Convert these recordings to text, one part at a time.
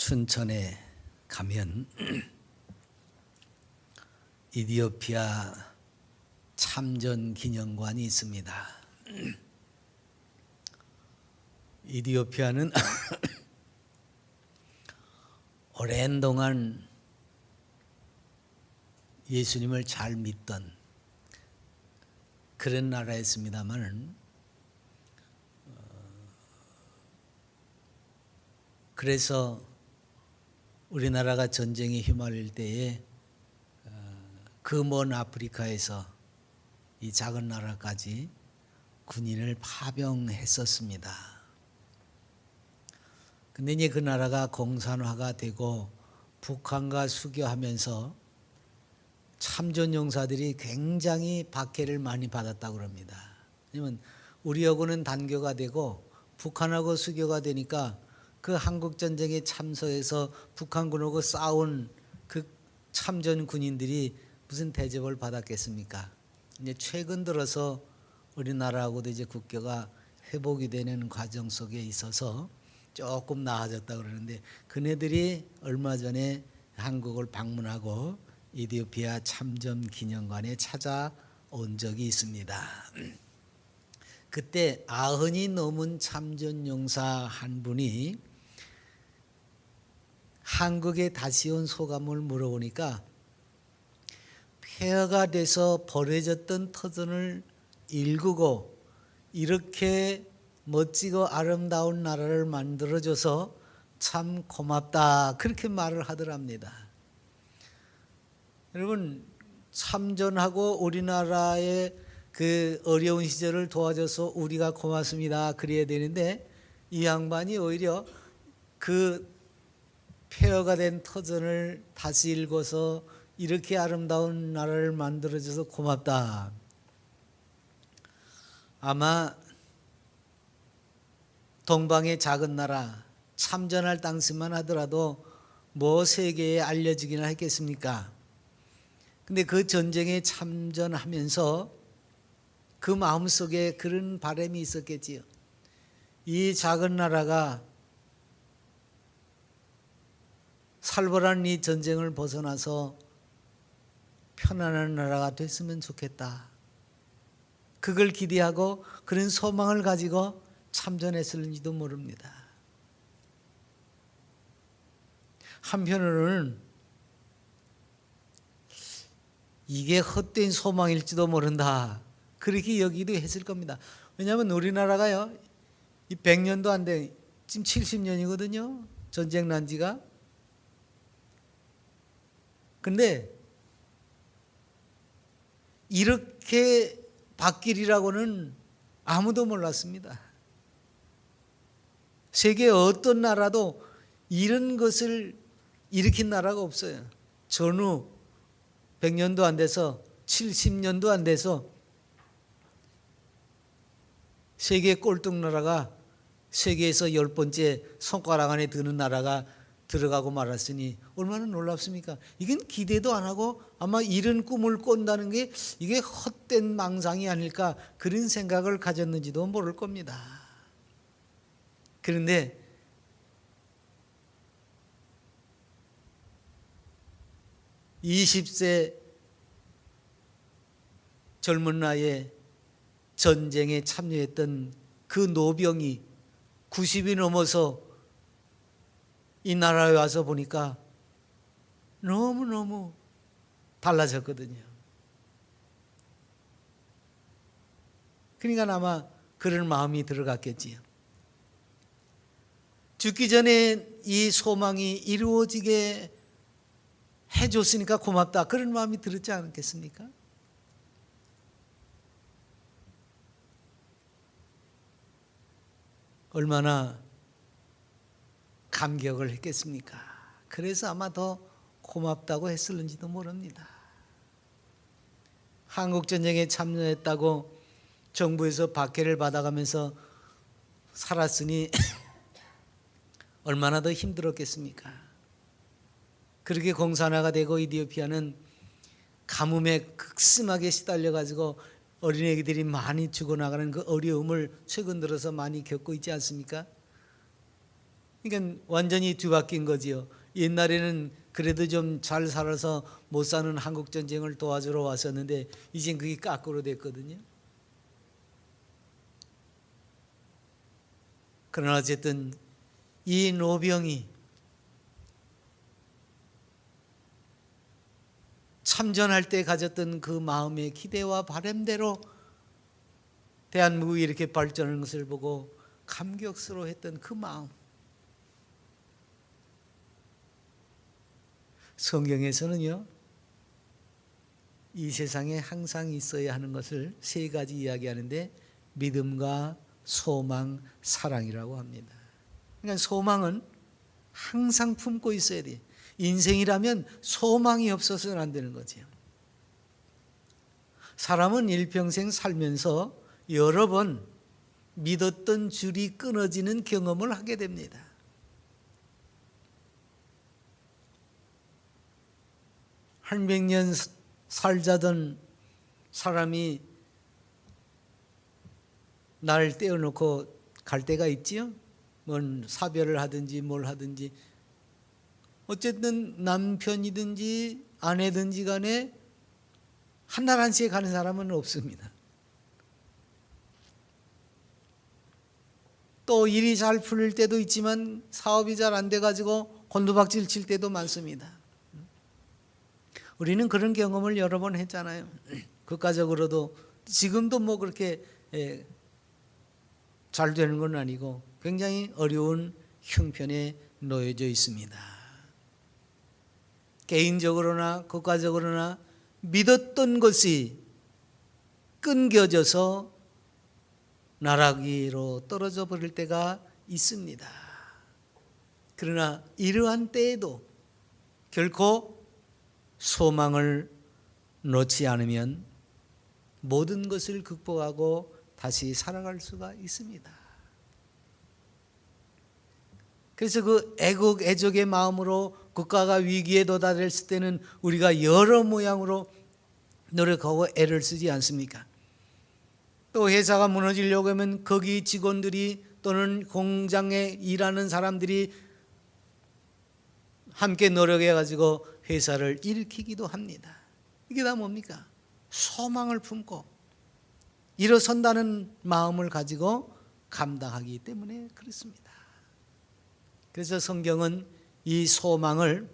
춘천에 가면 이디오피아 참전 기념관이 있습니다. 이디오피아는 오랜 동안 예수님을 잘 믿던 그런 나라였습니다만, 그래서 우리나라가 전쟁에 휘말릴 때에 그 먼 아프리카에서 이 작은 나라까지 군인을 파병했었습니다. 근데 이제 그 나라가 공산화가 되고 북한과 수교하면서 참전용사들이 굉장히 박해를 많이 받았다고 합니다. 왜냐하면 우리하고는 단교가 되고 북한하고 수교가 되니까 그 한국전쟁에 참석해서 북한군하고 싸운 그 참전 군인들이 무슨 대접을 받았겠습니까? 이제 최근 들어서 우리나라하고도 이제 국교가 회복이 되는 과정 속에 있어서 조금 나아졌다 그러는데, 그네들이 얼마 전에 한국을 방문하고 이디오피아 참전 기념관에 찾아온 적이 있습니다. 그때 90이 넘은 참전 용사 한 분이 한국에 다시 온 소감을 물어보니까, 폐허가 돼서 버려졌던 터전을 일구고 이렇게 멋지고 아름다운 나라를 만들어줘서 참 고맙다, 그렇게 말을 하더랍니다. 여러분, 참전하고 우리나라의 그 어려운 시절을 도와줘서 우리가 고맙습니다 그래야 되는데, 이 양반이 오히려 그 폐허가 된 터전을 다시 일궈서 이렇게 아름다운 나라를 만들어줘서 고맙다. 아마 동방의 작은 나라 참전할 당시만 하더라도 뭐 세계에 알려지기나 했겠습니까? 근데 그 전쟁에 참전하면서 그 마음속에 그런 바람이 있었겠지요. 이 작은 나라가 살벌한 이 전쟁을 벗어나서 편안한 나라가 됐으면 좋겠다. 그걸 기대하고 그런 소망을 가지고 참전했을지도 모릅니다. 한편으로는 이게 헛된 소망일지도 모른다, 그렇게 여기도 했을 겁니다. 왜냐하면 우리나라가요, 이 100년도 안 돼, 지금 70년이거든요 전쟁 난 지가. 근데 이렇게 바뀌리라고는 아무도 몰랐습니다. 세계 어떤 나라도 이런 것을 일으킨 나라가 없어요. 전후 100년도 안 돼서 70년도 안 돼서 세계 꼴등 나라가 세계에서 10번째 손가락 안에 드는 나라가 들어가고 말았으니 얼마나 놀랍습니까? 이건 기대도 안 하고 아마 이런 꿈을 꾼다는 게 이게 헛된 망상이 아닐까, 그런 생각을 가졌는지도 모를 겁니다. 그런데 (20세) 젊은 나이에 전쟁에 참여했던 그 노병이 90이 넘어서 이 나라에 와서 보니까 너무너무 달라졌거든요. 그러니까 아마 그런 마음이 들어갔겠지요. 죽기 전에 이 소망이 이루어지게 해줬으니까 고맙다, 그런 마음이 들었지 않겠습니까? 얼마나 감격을 했겠습니까? 그래서 아마 더 고맙다고 했을는지도 모릅니다. 한국전쟁에 참여했다고 정부에서 박해를 받아가면서 살았으니 얼마나 더 힘들었겠습니까? 그렇게 공산화가 되고 이디오피아는 가뭄에 극심하게 시달려가지고 어린애들이 많이 죽어나가는 그 어려움을 최근 들어서 많이 겪고 있지 않습니까? 그러니까 완전히 뒤바뀐 거지요. 옛날에는 그래도 좀 잘 살아서 못 사는 한국 전쟁을 도와주러 왔었는데 이젠 그게 거꾸로 됐거든요. 그러나 어쨌든 이 노병이 참전할 때 가졌던 그 마음의 기대와 바람대로 대한민국이 이렇게 발전하는 것을 보고 감격스러워했던 그 마음, 성경에서는요, 이 세상에 항상 있어야 하는 것을 세 가지 이야기하는데 믿음과 소망, 사랑이라고 합니다. 그러니까 소망은 항상 품고 있어야 돼. 인생이라면 소망이 없어서는 안 되는 거죠. 사람은 일평생 살면서 여러 번 믿었던 줄이 끊어지는 경험을 하게 됩니다. 한 100년 살자던 사람이 날 떼어놓고 갈 때가 있지요. 뭔 사별을 하든지 뭘 하든지 어쨌든 남편이든지 아내든지 간에 한 날 한시에 가는 사람은 없습니다. 또 일이 잘 풀릴 때도 있지만 사업이 잘 안 돼가지고 곤두박질 칠 때도 많습니다. 우리는 그런 경험을 여러 번 했잖아요. 국가적으로도 지금도 뭐 그렇게 잘 되는 건 아니고 굉장히 어려운 형편에 놓여져 있습니다. 개인적으로나 국가적으로나 믿었던 것이 끊겨져서 나락으로 떨어져 버릴 때가 있습니다. 그러나 이러한 때에도 결코 소망을 놓지 않으면 모든 것을 극복하고 다시 살아갈 수가 있습니다. 그래서 그 애국애족의 마음으로 국가가 위기에 도달했을 때는 우리가 여러 모양으로 노력하고 애를 쓰지 않습니까? 또 회사가 무너지려고 하면 거기 직원들이 또는 공장에 일하는 사람들이 함께 노력해가지고 회사를 일으키기도 합니다. 이게 다 뭡니까? 소망을 품고 일어선다는 마음을 가지고 감당하기 때문에 그렇습니다. 그래서 성경은 이 소망을,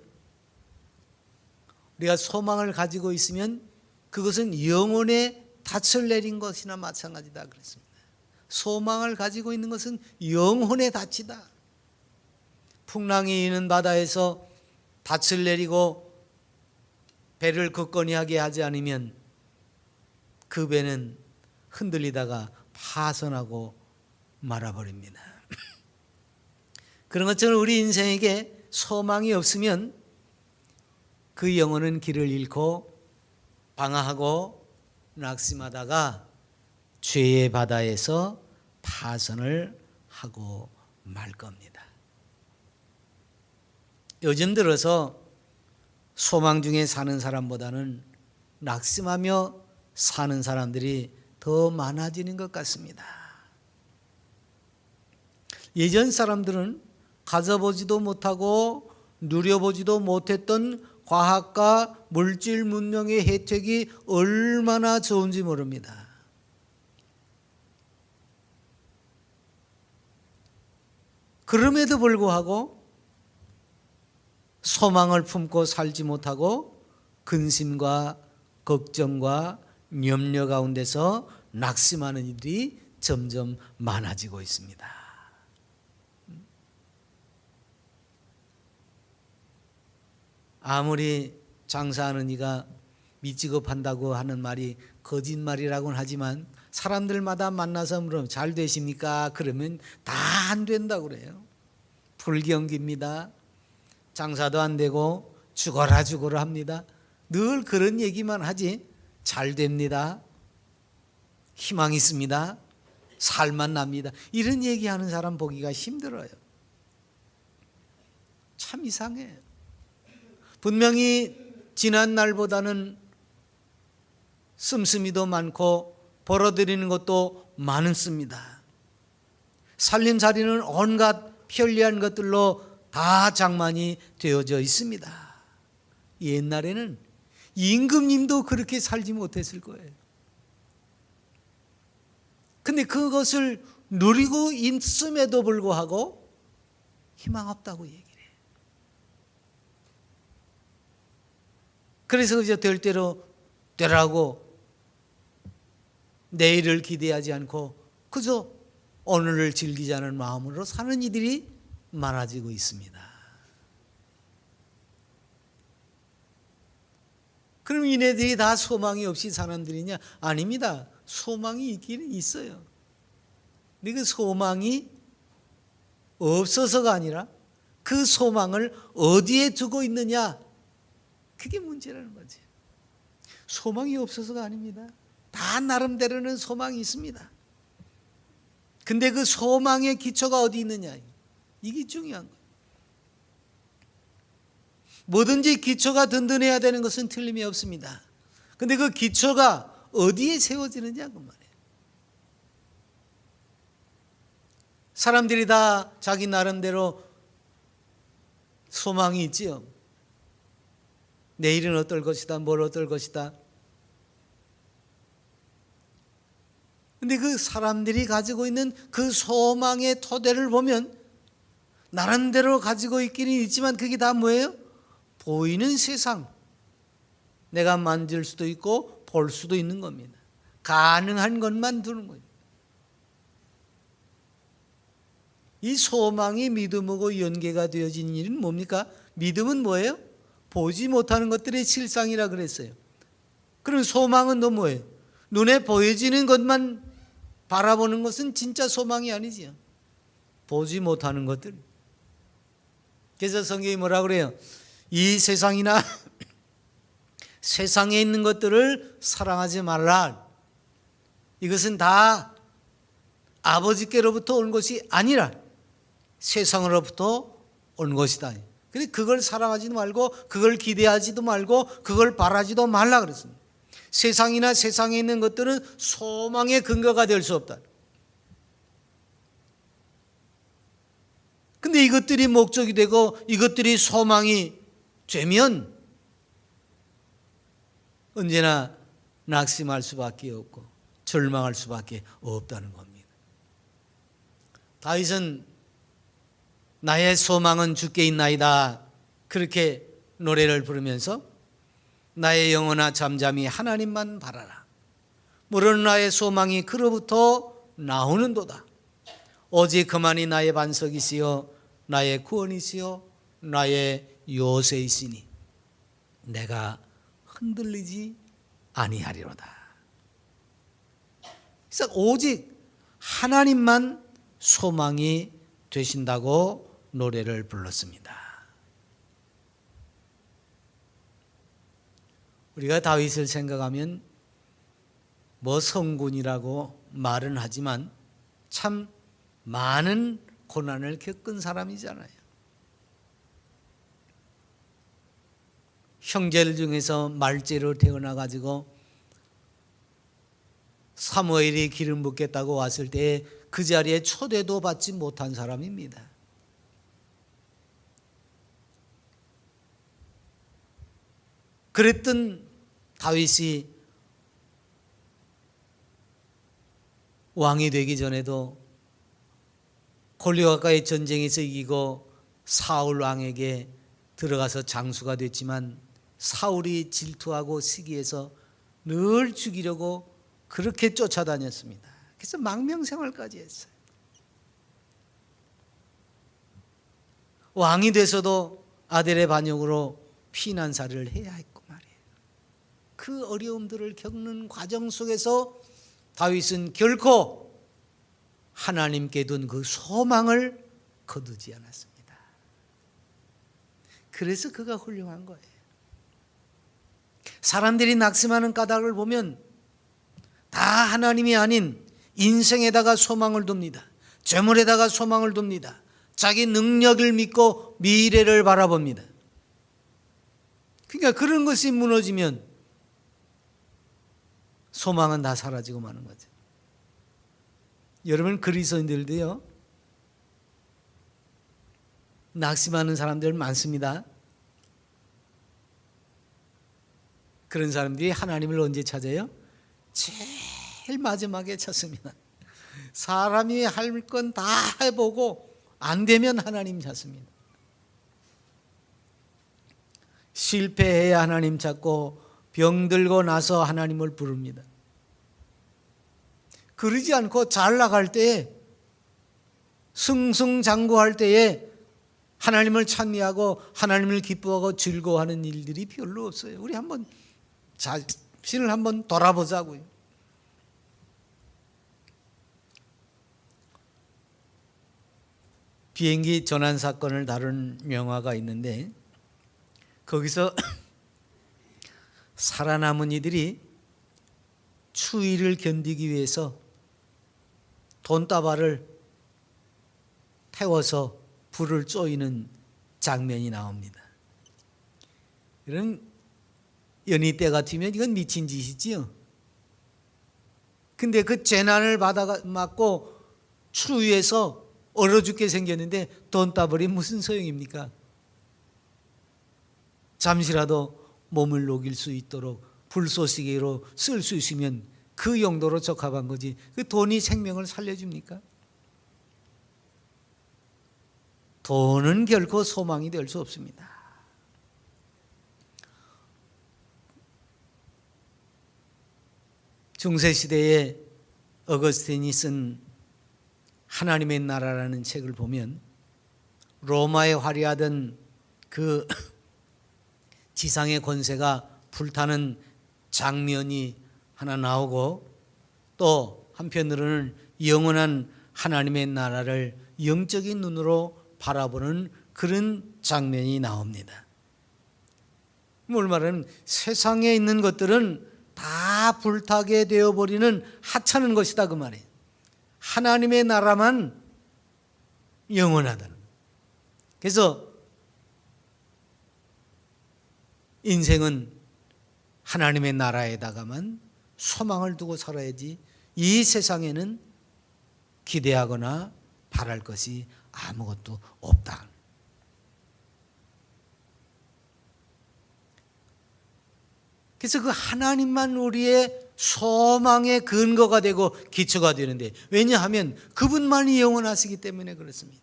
우리가 소망을 가지고 있으면 그것은 영혼의 닻을 내린 것이나 마찬가지다 그랬습니다. 소망을 가지고 있는 것은 영혼의 닻이다. 풍랑이 있는 바다에서 닻을 내리고 배를 굳건히 하게 하지 않으면 그 배는 흔들리다가 파손하고 말아버립니다. 그런 것처럼 우리 인생에게 소망이 없으면 그 영혼은 길을 잃고 방황하고 낙심하다가 죄의 바다에서 파손을 하고 말 겁니다. 요즘 들어서 소망 중에 사는 사람보다는 낙심하며 사는 사람들이 더 많아지는 것 같습니다. 예전 사람들은 가져보지도 못하고 누려보지도 못했던 과학과 물질 문명의 혜택이 얼마나 좋은지 모릅니다. 그럼에도 불구하고 소망을 품고 살지 못하고 근심과 걱정과 염려 가운데서 낙심하는 일이 점점 많아지고 있습니다. 아무리 장사하는 이가 미직업한다고 하는 말이 거짓말이라고는 하지만 사람들마다 만나서 물으면 잘 되십니까? 그러면 다 안 된다고 그래요. 불경기입니다. 장사도 안 되고 죽어라 합니다. 늘 그런 얘기만 하지 잘 됩니다. 희망 있습니다. 살만 납니다. 이런 얘기하는 사람 보기가 힘들어요. 참 이상해요. 분명히 지난 날보다는 씀씀이도 많고 벌어들이는 것도 많습니다. 살림살이는 온갖 편리한 것들로 다 장만이 되어져 있습니다. 옛날에는 임금님도 그렇게 살지 못했을 거예요. 근데 그것을 누리고 있음에도 불구하고 희망 없다고 얘기를 해요. 그래서 그저 될 대로 되라고 내일을 기대하지 않고 그저 오늘을 즐기자는 마음으로 사는 이들이 많아지고 있습니다. 그럼 이네들이 다 소망이 없이 사람들이냐? 아닙니다. 소망이 있기는 있어요. 근데 그 소망이 없어서가 아니라 그 소망을 어디에 두고 있느냐? 그게 문제라는 거지. 소망이 없어서가 아닙니다. 다 나름대로는 소망이 있습니다. 근데 그 소망의 기초가 어디 있느냐? 이게 중요한 거예요. 뭐든지 기초가 든든해야 되는 것은 틀림이 없습니다. 근데 그 기초가 어디에 세워지느냐 그 말이에요. 사람들이 다 자기 나름대로 소망이 있지요. 내일은 어떨 것이다, 뭘 어떨 것이다. 근데 그 사람들이 가지고 있는 그 소망의 토대를 보면 나름대로 가지고 있기는 있지만 그게 다 뭐예요? 보이는 세상. 내가 만질 수도 있고 볼 수도 있는 겁니다. 가능한 것만 두는 거예요. 이 소망이 믿음하고 연계가 되어진 일은 뭡니까? 믿음은 뭐예요? 보지 못하는 것들의 실상이라 그랬어요. 그럼 소망은 또 뭐예요? 눈에 보여지는 것만 바라보는 것은 진짜 소망이 아니지요. 보지 못하는 것들. 그래서 성경이 뭐라 그래요? 이 세상이나 세상에 있는 것들을 사랑하지 말라. 이것은 다 아버지께로부터 온 것이 아니라 세상으로부터 온 것이다. 그래 그걸 사랑하지도 말고 그걸 기대하지도 말고 그걸 바라지도 말라 그랬습니다. 세상이나 세상에 있는 것들은 소망의 근거가 될 수 없다. 근데 이것들이 목적이 되고 이것들이 소망이 되면 언제나 낙심할 수밖에 없고 절망할 수밖에 없다는 겁니다. 다윗은 나의 소망은 주께 있나이다 그렇게 노래를 부르면서 나의 영혼아 잠잠히 하나님만 바라라. 물론 나의 소망이 그로부터 나오는도다. 오직 그만이 나의 반석이시요 나의 구원이시요 나의 요새이시니 내가 흔들리지 아니하리로다. 그래서 오직 하나님만 소망이 되신다고 노래를 불렀습니다. 우리가 다윗을 생각하면 뭐 성군이라고 말은 하지만 참 많은 고난을 겪은 사람이잖아요. 형제들 중에서 말째로 태어나가지고 사무엘이 기름 붓겠다고 왔을 때 그 자리에 초대도 받지 못한 사람입니다. 그랬던 다윗이 왕이 되기 전에도 골리앗과의 전쟁에서 이기고 사울 왕에게 들어가서 장수가 됐지만 사울이 질투하고 시기해서 늘 죽이려고 그렇게 쫓아다녔습니다. 그래서 망명생활까지 했어요. 왕이 돼서도 아델의 반역으로 피난사를 해야 했고 말이에요. 그 어려움들을 겪는 과정 속에서 다윗은 결코 하나님께 둔 그 소망을 거두지 않았습니다. 그래서 그가 훌륭한 거예요. 사람들이 낙심하는 까닭을 보면 다 하나님이 아닌 인생에다가 소망을 둡니다. 재물에다가 소망을 둡니다. 자기 능력을 믿고 미래를 바라봅니다. 그러니까 그런 것이 무너지면 소망은 다 사라지고 마는 거죠. 여러분 그리스도인들도요, 낙심하는 사람들 많습니다. 그런 사람들이 하나님을 언제 찾아요? 제일 마지막에 찾습니다. 사람이 할 건 다 해보고 안 되면 하나님 찾습니다. 실패해야 하나님 찾고 병들고 나서 하나님을 부릅니다. 그러지 않고 잘 나갈 때에, 승승장구할 때에 하나님을 찬미하고 하나님을 기뻐하고 즐거워하는 일들이 별로 없어요. 우리 한번 자신을 한번 돌아보자고요. 비행기 전환 사건을 다룬 영화가 있는데 거기서 살아남은 이들이 추위를 견디기 위해서 돈다발을 태워서 불을 쪼이는 장면이 나옵니다. 이런 연희 때 같으면 이건 미친 짓이지요. 근데 그 재난을 맞고 추위에서 얼어 죽게 생겼는데 돈다발이 무슨 소용입니까? 잠시라도 몸을 녹일 수 있도록 불쏘시개로 쓸 수 있으면 그 용도로 적합한 거지. 그 돈이 생명을 살려줍니까? 돈은 결코 소망이 될 수 없습니다. 중세시대에 어거스틴이 쓴 하나님의 나라라는 책을 보면 로마에 화려하던 그 지상의 권세가 불타는 장면이 하나 나오고 또 한편으로는 영원한 하나님의 나라를 영적인 눈으로 바라보는 그런 장면이 나옵니다. 뭘 말하면 세상에 있는 것들은 다 불타게 되어버리는 하찮은 것이다 그 말이에요. 하나님의 나라만 영원하다는 거예요. 그래서 인생은 하나님의 나라에다가만 소망을 두고 살아야지 이 세상에는 기대하거나 바랄 것이 아무것도 없다. 그래서 그 하나님만 우리의 소망의 근거가 되고 기초가 되는데, 왜냐하면 그분만이 영원하시기 때문에 그렇습니다.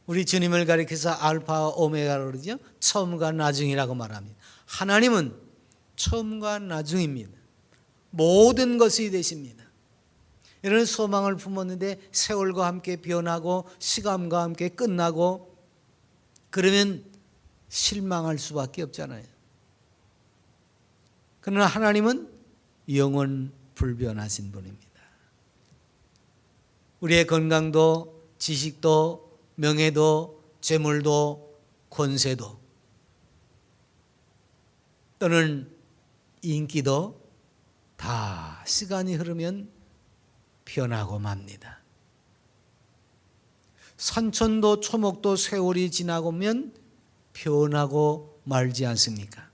우리 주님을 가리켜서 알파와 오메가라고 그러죠. 처음과 나중이라고 말합니다. 하나님은 처음과 나중입니다. 모든 것이 되십니다. 이런 소망을 품었는데 세월과 함께 변하고 시간과 함께 끝나고 그러면 실망할 수밖에 없잖아요. 그러나 하나님은 영원 불변하신 분입니다. 우리의 건강도 지식도 명예도 재물도 권세도 또는 인기도 다 시간이 흐르면 변하고 맙니다. 산천도 초목도 세월이 지나고면 변하고 말지 않습니까?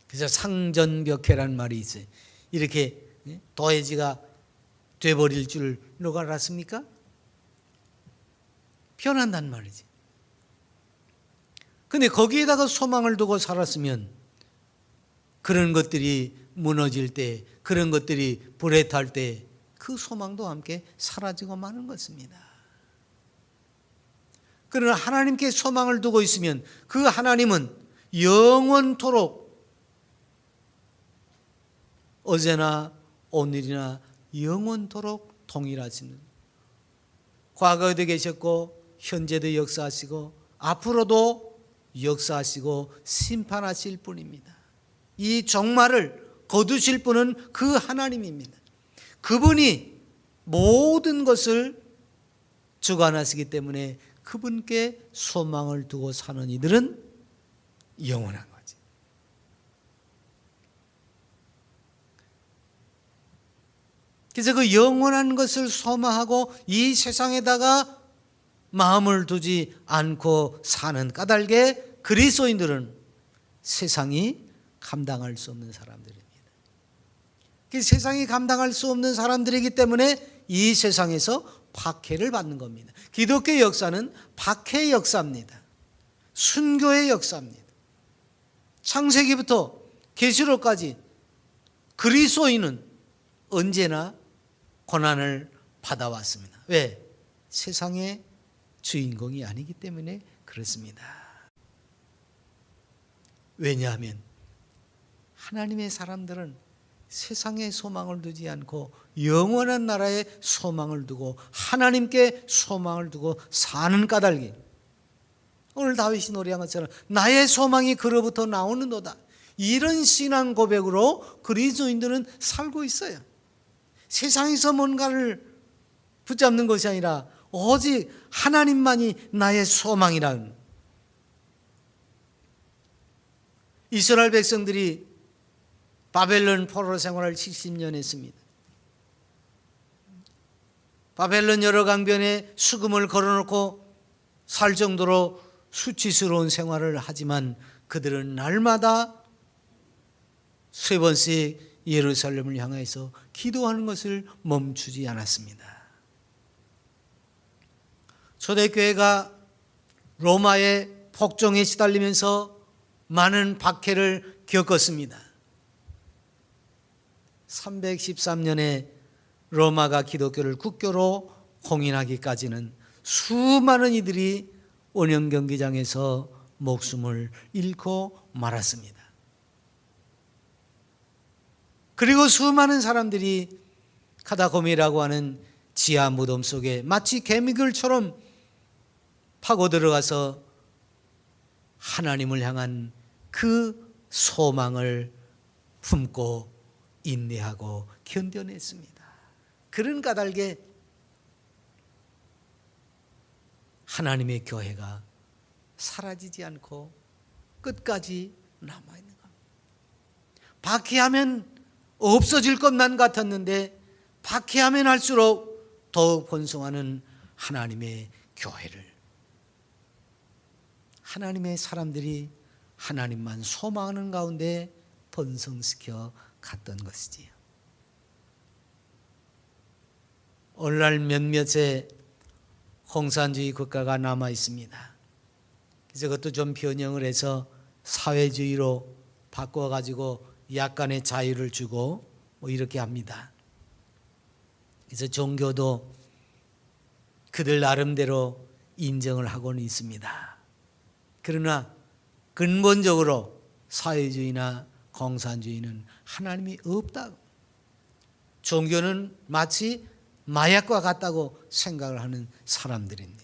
그래서 상전벽해라는 말이 있어요. 이렇게 도해지가 돼버릴 줄 누가 알았습니까? 변한단 말이지. 근데 거기에다가 소망을 두고 살았으면 그런 것들이 무너질 때, 그런 것들이 불에 탈 때 그 소망도 함께 사라지고 마는 것입니다. 그러나 하나님께 소망을 두고 있으면 그 하나님은 영원토록 어제나 오늘이나 영원토록 동일하시는, 과거에도 계셨고 현재도 역사하시고 앞으로도 역사하시고 심판하실 분입니다. 이 종말을 거두실 분은 그 하나님입니다. 그분이 모든 것을 주관하시기 때문에 그분께 소망을 두고 사는 이들은 영원한 거지. 그래서 그 영원한 것을 소망하고 이 세상에다가 마음을 두지 않고 사는 까닭에 그리스도인들은 세상이 감당할 수 없는 사람들입니다. 세상이 감당할 수 없는 사람들이기 때문에 이 세상에서 박해를 받는 겁니다. 기독교의 역사는 박해의 역사입니다. 순교의 역사입니다. 창세기부터 계시록까지 그리스도인은 언제나 고난을 받아왔습니다. 왜? 세상의 주인공이 아니기 때문에 그렇습니다. 왜냐하면 하나님의 사람들은 세상에 소망을 두지 않고 영원한 나라에 소망을 두고 하나님께 소망을 두고 사는 까닭이, 오늘 다윗이 노래한 것처럼 나의 소망이 그로부터 나오는도다, 이런 신앙 고백으로 그리스도인들은 살고 있어요. 세상에서 뭔가를 붙잡는 것이 아니라 오직 하나님만이 나의 소망이라는. 이스라엘 백성들이 바벨론 포로 생활을 70년 했습니다. 바벨론 여러 강변에 수금을 걸어놓고 살 정도로 수치스러운 생활을 하지만 그들은 날마다 3번씩 예루살렘을 향해서 기도하는 것을 멈추지 않았습니다. 초대교회가 로마의 폭정에 시달리면서 많은 박해를 겪었습니다. 313년에 로마가 기독교를 국교로 공인하기까지는 수많은 이들이 원형 경기장에서 목숨을 잃고 말았습니다. 그리고 수많은 사람들이 카타콤이라고 하는 지하 무덤 속에 마치 개미굴처럼 파고 들어가서 하나님을 향한 그 소망을 품고 인내하고 견뎌냈습니다. 그런 까닭에 하나님의 교회가 사라지지 않고 끝까지 남아있는 겁니다. 박해하면 없어질 것만 같았는데 박해하면 할수록 더욱 번성하는 하나님의 교회를, 하나님의 사람들이 하나님만 소망하는 가운데 번성시켜 갔던 것이지요. 오늘날 몇몇의 공산주의 국가가 남아 있습니다. 그래서 그것도 좀 변형을 해서 사회주의로 바꿔가지고 약간의 자유를 주고 뭐 이렇게 합니다. 그래서 종교도 그들 나름대로 인정을 하고는 있습니다. 그러나 근본적으로 사회주의나 공산주의는 하나님이 없다. 종교는 마치 마약과 같다고 생각을 하는 사람들입니다.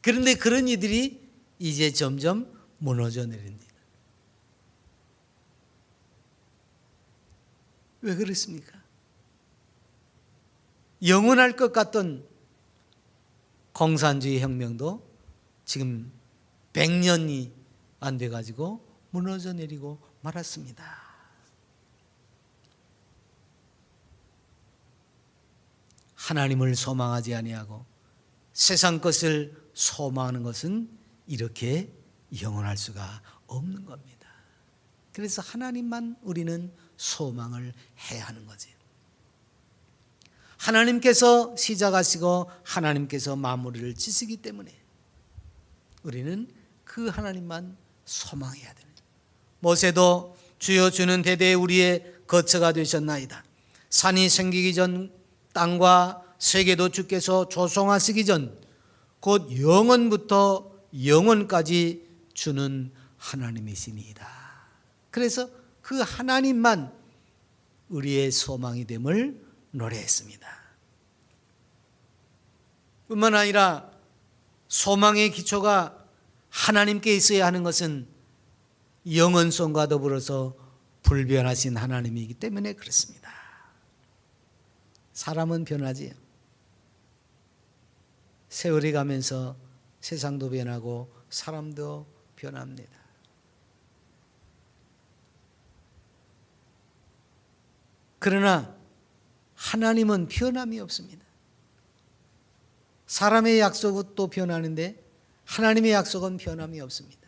그런데 그런 이들이 이제 점점 무너져 내립니다. 왜 그렇습니까? 영원할 것 같던 공산주의 혁명도 지금 100년이 안 돼가지고 무너져 내리고 말았습니다. 하나님을 소망하지 아니하고 세상 것을 소망하는 것은 이렇게 영원할 수가 없는 겁니다. 그래서 하나님만 우리는 소망을 해야 하는 거죠. 하나님께서 시작하시고 하나님께서 마무리를 지시기 때문에 우리는 그 하나님만 소망해야 됩니다. 모세도 주여 주는 대대에 우리의 거처가 되셨나이다. 산이 생기기 전 땅과 세계도 주께서 조성하시기 전 곧 영원부터 영원까지 주는 하나님이시니이다. 그래서 그 하나님만 우리의 소망이 됨을 노래했습니다. 뿐만 아니라 소망의 기초가 하나님께 있어야 하는 것은 영원성과 더불어서 불변하신 하나님이기 때문에 그렇습니다. 사람은 변하지요. 세월이 가면서 세상도 변하고 사람도 변합니다. 그러나 하나님은 변함이 없습니다. 사람의 약속은 또 변하는데 하나님의 약속은 변함이 없습니다.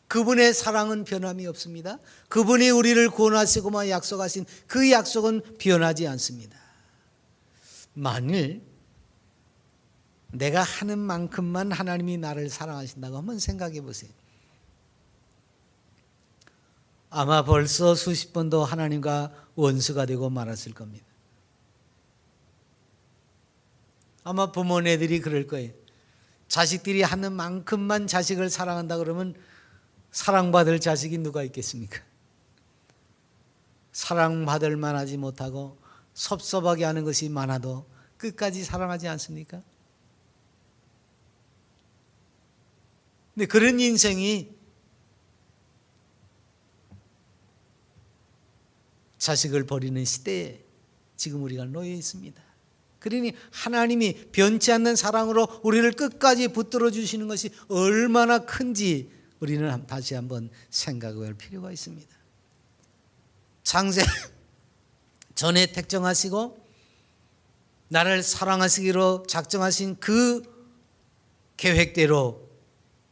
그분의 사랑은 변함이 없습니다. 그분이 우리를 구원하시고만 약속하신 그 약속은 변하지 않습니다. 만일 내가 하는 만큼만 하나님이 나를 사랑하신다고 한번 생각해 보세요. 아마 벌써 수십 번도 하나님과 원수가 되고 말았을 겁니다. 아마 부모네들이 그럴 거예요. 자식들이 하는 만큼만 자식을 사랑한다 그러면 사랑받을 자식이 누가 있겠습니까? 사랑받을 만하지 못하고 섭섭하게 하는 것이 많아도 끝까지 사랑하지 않습니까? 근데 그런 인생이 자식을 버리는 시대에 지금 우리가 놓여 있습니다. 그러니 하나님이 변치 않는 사랑으로 우리를 끝까지 붙들어 주시는 것이 얼마나 큰지 우리는 다시 한번 생각할 필요가 있습니다. 창세 전에 택정하시고 나를 사랑하시기로 작정하신 그 계획대로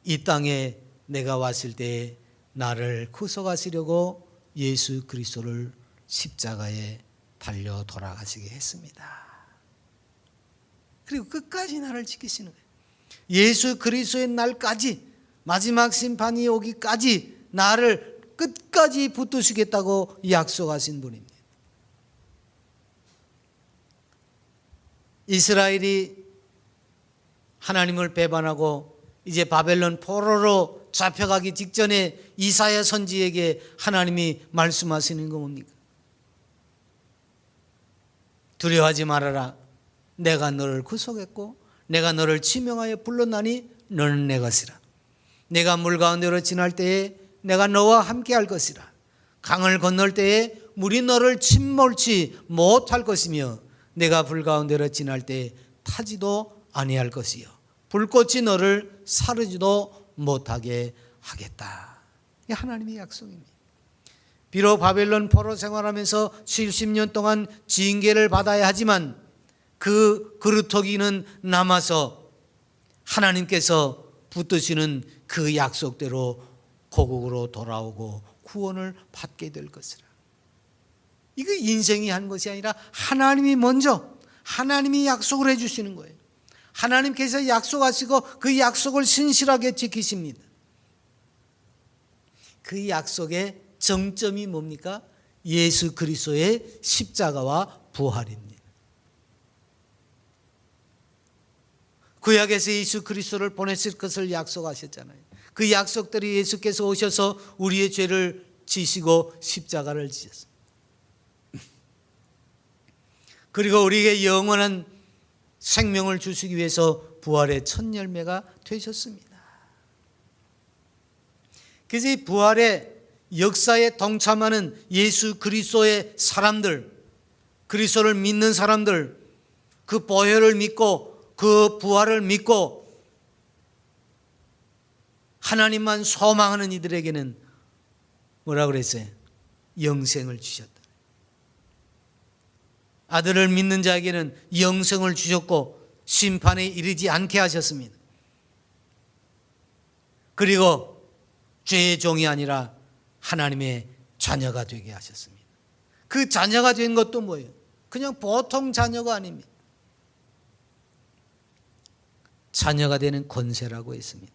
이 땅에 내가 왔을 때 나를 구속하시려고 예수 그리스도를 십자가에 달려 돌아가시게 했습니다. 그리고 끝까지 나를 지키시는 거예요. 예수 그리스도의 날까지, 마지막 심판이 오기까지 나를 끝까지 붙드시겠다고 약속하신 분입니다. 이스라엘이 하나님을 배반하고 이제 바벨론 포로로 잡혀가기 직전에 이사야 선지에게 하나님이 말씀하시는 거 뭡니까? 두려워하지 말아라. 내가 너를 구속했고 내가 너를 지명하여 불렀나니 너는 내 것이라. 내가 물 가운데로 지날 때에 내가 너와 함께 할 것이라. 강을 건널 때에 물이 너를 침몰치 못할 것이며 내가 불 가운데로 지날 때에 타지도 아니할 것이요 불꽃이 너를 사르지도 못하게 하겠다. 이게 하나님의 약속입니다. 비록 바벨론 포로 생활하면서 70년 동안 징계를 받아야 하지만 그 그루터기는 남아서 하나님께서 붙드시는 그 약속대로 고국으로 돌아오고 구원을 받게 될 것이라. 이거 인생이 한 것이 아니라 하나님이 먼저 하나님이 약속을 해주시는 거예요. 하나님께서 약속하시고 그 약속을 신실하게 지키십니다. 그 약속의 정점이 뭡니까? 예수 그리스도의 십자가와 부활입니다. 구약에서 예수 그리스도를 보냈을 것을 약속하셨잖아요. 그 약속대로 예수께서 오셔서 우리의 죄를 지시고 십자가를 지셨습니다. 그리고 우리에게 영원한 생명을 주시기 위해서 부활의 첫 열매가 되셨습니다. 그래서 이 부활의 역사에 동참하는 예수 그리스도의 사람들, 그리스도를 믿는 사람들, 그 보혈을 믿고 그 부활을 믿고 하나님만 소망하는 이들에게는 뭐라 그랬어요? 영생을 주셨다. 아들을 믿는 자에게는 영생을 주셨고 심판에 이르지 않게 하셨습니다. 그리고 죄의 종이 아니라 하나님의 자녀가 되게 하셨습니다. 그 자녀가 된 것도 뭐예요? 그냥 보통 자녀가 아닙니다. 자녀가 되는 권세라고 했습니다.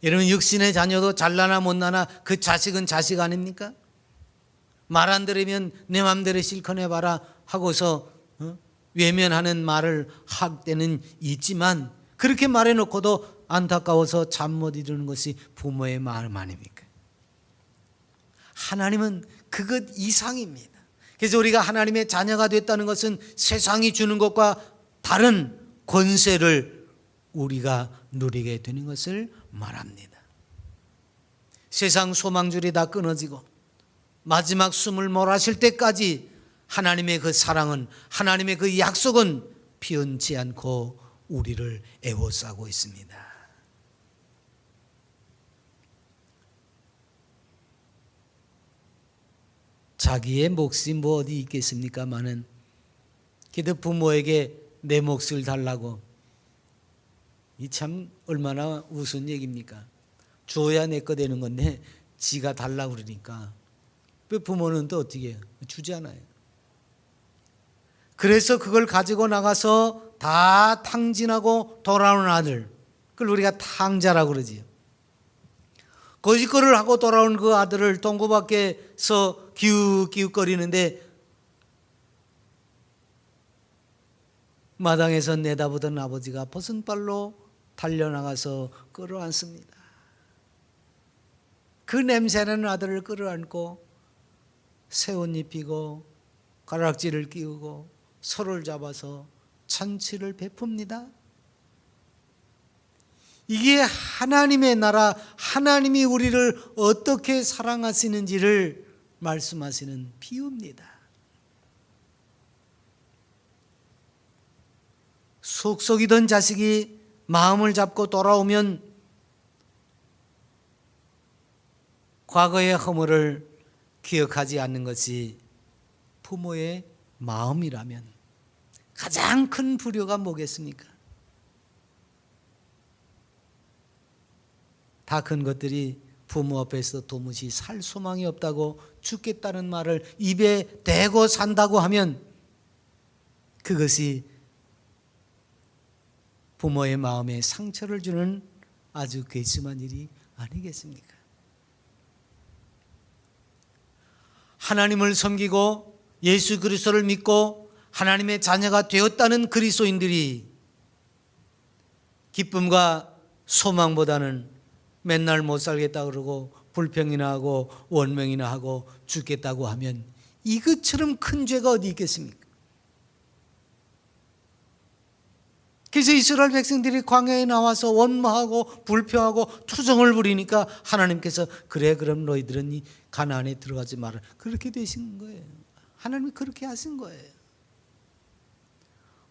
여러분 육신의 자녀도 잘나나 못나나 그 자식은 자식 아닙니까? 말 안 들으면 내 마음대로 실컷 해봐라 하고서 외면하는 말을 할 때는 있지만 그렇게 말해놓고도 안타까워서 잠 못 이루는 것이 부모의 마음 아닙니까? 하나님은 그것 이상입니다. 그래서 우리가 하나님의 자녀가 됐다는 것은 세상이 주는 것과 다른 권세를 우리가 누리게 되는 것을 말합니다. 세상 소망줄이 다 끊어지고 마지막 숨을 몰아쉴 때까지 하나님의 그 사랑은, 하나님의 그 약속은 변치 않고 우리를 애워싸고 있습니다. 자기의 몫이 뭐 어디 있겠습니까마는 그래도 부모에게 내 몫을 달라고, 이 참 얼마나 우스운 얘기입니까? 줘야 내 거 되는 건데 지가 달라고 그러니까 그 부모는 또 어떻게 해요? 주잖아요. 그래서 그걸 가지고 나가서 다 탕진하고 돌아오는 아들, 그걸 우리가 탕자라고 그러지요. 거짓거리를 하고 돌아온 그 아들을 동구 밖에서 기웃기웃거리는데 마당에서 내다보던 아버지가 벗은발로 달려나가서 끌어안습니다. 그 냄새나는 아들을 끌어안고 새옷 입히고 가락지를 끼우고 서로를 잡아서 잔치를 베풉니다. 이게 하나님의 나라, 하나님이 우리를 어떻게 사랑하시는지를 말씀하시는 비유입니다. 속썩이던 자식이 마음을 잡고 돌아오면 과거의 허물을 기억하지 않는 것이 부모의 마음이라면 가장 큰 불효가 뭐겠습니까? 다 큰 것들이 부모 앞에서 도무지 살 소망이 없다고 죽겠다는 말을 입에 대고 산다고 하면 그것이 부모의 마음에 상처를 주는 아주 괘씸한 일이 아니겠습니까? 하나님을 섬기고 예수 그리스도를 믿고 하나님의 자녀가 되었다는 그리스도인들이 기쁨과 소망보다는 맨날 못 살겠다 그러고 불평이나 하고 원명이나 하고 죽겠다고 하면 이것처럼 큰 죄가 어디 있겠습니까? 그래서 이스라엘 백성들이 광야에 나와서 원망하고 불평하고 투정을 부리니까 하나님께서 그래 그럼 너희들은 이 가나안에 들어가지 마라, 그렇게 되신 거예요. 하나님이 그렇게 하신 거예요.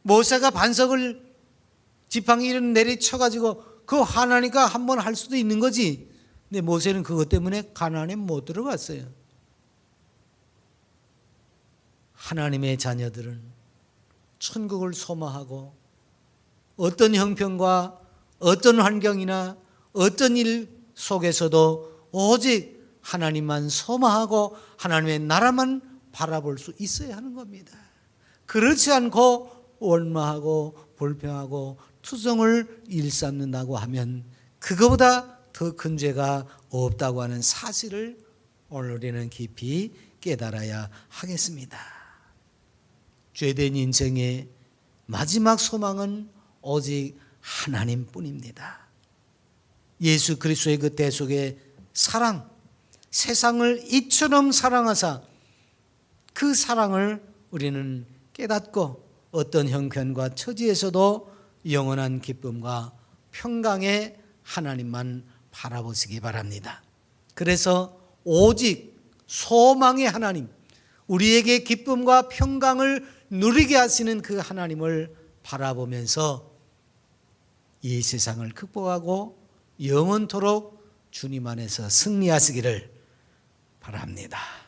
모세가 반석을 지팡이를 내리쳐가지고 그거 하나니까 한번 할 수도 있는 거지. 근데 모세는 그것 때문에 가나안에 못 들어갔어요. 하나님의 자녀들은 천국을 소망하고 어떤 형편과 어떤 환경이나 어떤 일 속에서도 오직 하나님만 소망하고 하나님의 나라만 바라볼 수 있어야 하는 겁니다. 그렇지 않고 원망하고 불평하고 투정을 일삼는다고 하면 그거보다 더 큰 죄가 없다고 하는 사실을 오늘 우리는 깊이 깨달아야 하겠습니다. 죄된 인생의 마지막 소망은 오직 하나님뿐입니다. 예수 그리스도의 그 대속의 사랑, 세상을 이처럼 사랑하사 그 사랑을 우리는 깨닫고 어떤 형편과 처지에서도 영원한 기쁨과 평강의 하나님만 바라보시기 바랍니다. 그래서 오직 소망의 하나님, 우리에게 기쁨과 평강을 누리게 하시는 그 하나님을 바라보면서 이 세상을 극복하고 영원토록 주님 안에서 승리하시기를 바랍니다.